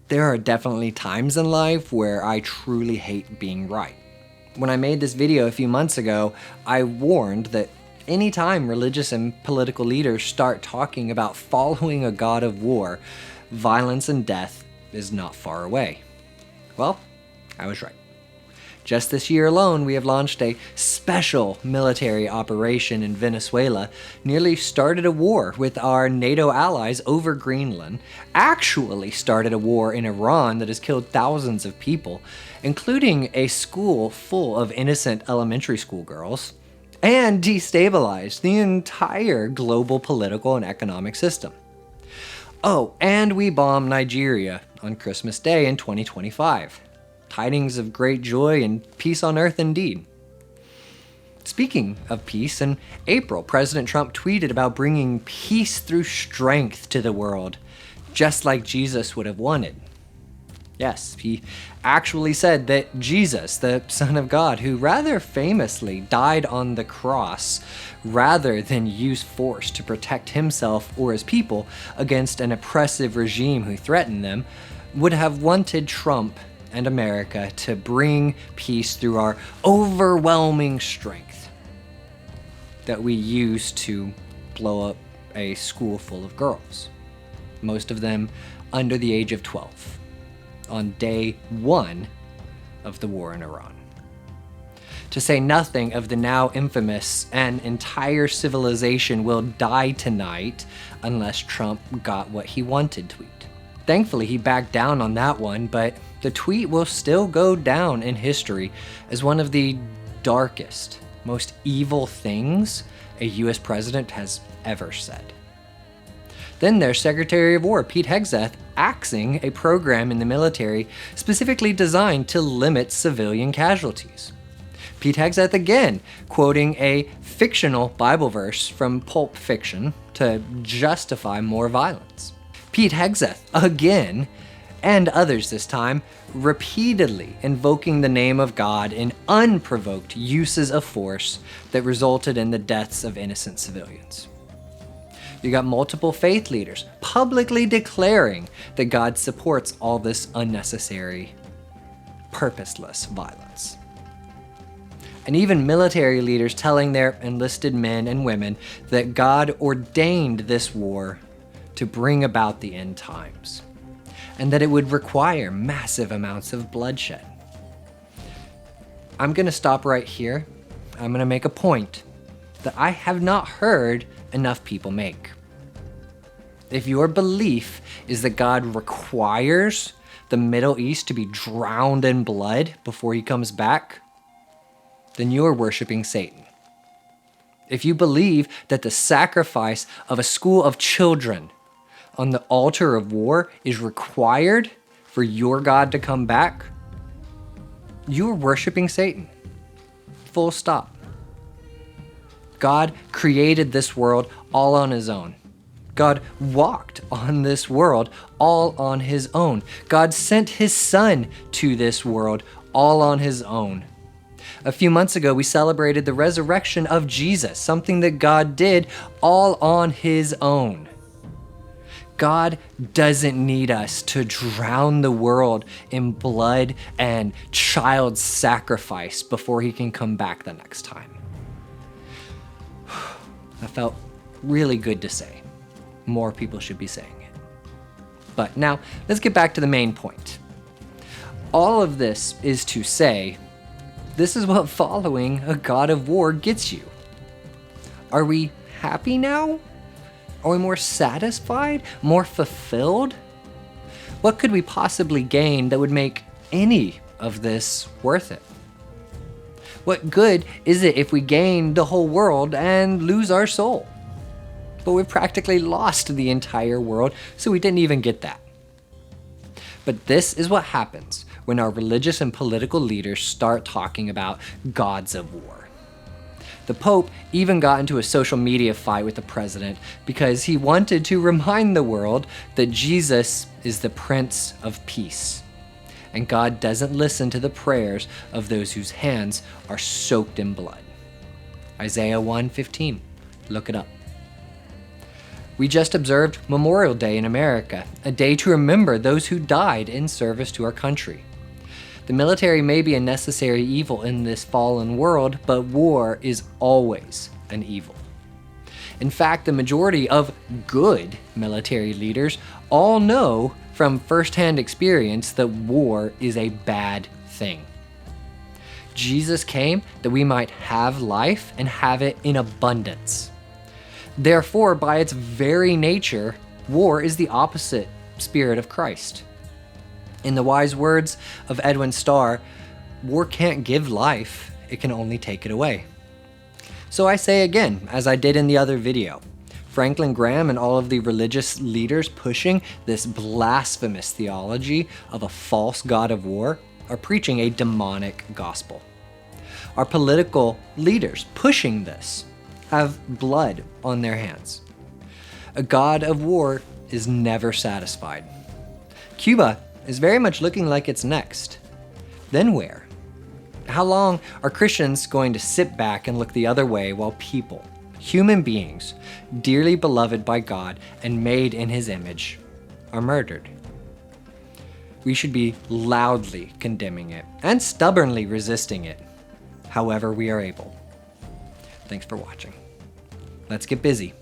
There are definitely times in life where I truly hate being right. When I made this video a few months ago, I warned that anytime religious and political leaders start talking about following a god of war, violence and death is not far away. Well, I was right. Just this year alone, we have launched a special military operation in Venezuela, nearly started a war with our NATO allies over Greenland, actually started a war in Iran that has killed thousands of people, including a school full of innocent elementary school girls, and destabilized the entire global political and economic system. Oh, and we bombed Nigeria on Christmas Day in 2025. Tidings of great joy and peace on earth indeed. Speaking of peace, in April, President Trump tweeted about bringing peace through strength to the world, just like Jesus would have wanted. Yes, he actually said that Jesus, the Son of God, who rather famously died on the cross rather than use force to protect himself or his people against an oppressive regime who threatened them, would have wanted Trump and America to bring peace through our overwhelming strength that we use to blow up a school full of girls, most of them under the age of 12, on day 1 of the war in Iran. To say nothing of the now infamous "an entire civilization will die tonight unless Trump got what he wanted" tweet. Thankfully, he backed down on that one, but the tweet will still go down in history as one of the darkest, most evil things a US president has ever said. Then there's Secretary of War Pete Hegseth axing a program in the military specifically designed to limit civilian casualties. Pete Hegseth again quoting a fictional Bible verse from Pulp Fiction to justify more violence. Pete Hegseth again, and others this time, repeatedly invoking the name of God in unprovoked uses of force that resulted in the deaths of innocent civilians. You got multiple faith leaders publicly declaring that God supports all this unnecessary, purposeless violence. And even military leaders telling their enlisted men and women that God ordained this war to bring about the end times, and that it would require massive amounts of bloodshed. I'm going to stop right here. I'm going to make a point that I have not heard enough people make. If your belief is that God requires the Middle East to be drowned in blood before he comes back, then you are worshiping Satan. If you believe that the sacrifice of a school of children on the altar of war is required for your God to come back, you are worshiping Satan. Full stop. God created this world all on his own. God walked on this world all on his own. God sent his son to this world all on his own. A few months ago, we celebrated the resurrection of Jesus, something that God did all on his own. God doesn't need us to drown the world in blood and child sacrifice before he can come back the next time. That felt really good to say. More people should be saying it. But now, let's get back to the main point. All of this is to say, this is what following a god of war gets you. Are we happy now? Are we more satisfied? More fulfilled? What could we possibly gain that would make any of this worth it? What good is it if we gain the whole world and lose our soul? But we've practically lost the entire world, so we didn't even get that. But this is what happens when our religious and political leaders start talking about gods of war. The Pope even got into a social media fight with the president because he wanted to remind the world that Jesus is the Prince of Peace, and God doesn't listen to the prayers of those whose hands are soaked in blood. Isaiah 1:15. Look it up. We just observed Memorial Day in America, a day to remember those who died in service to our country. The military may be a necessary evil in this fallen world, but war is always an evil. In fact, the majority of good military leaders all know from firsthand experience that war is a bad thing. Jesus came that we might have life and have it in abundance. Therefore, by its very nature, war is the opposite spirit of Christ. In the wise words of Edwin Starr, war can't give life, it can only take it away. So I say again, as I did in the other video, Franklin Graham and all of the religious leaders pushing this blasphemous theology of a false god of war are preaching a demonic gospel. Our political leaders pushing this have blood on their hands. A god of war is never satisfied. Cuba is very much looking like it's next. Then where? How long are Christians going to sit back and look the other way while people, human beings, dearly beloved by God and made in His image, are murdered? We should be loudly condemning it and stubbornly resisting it, however we are able. Thanks for watching. Let's get busy.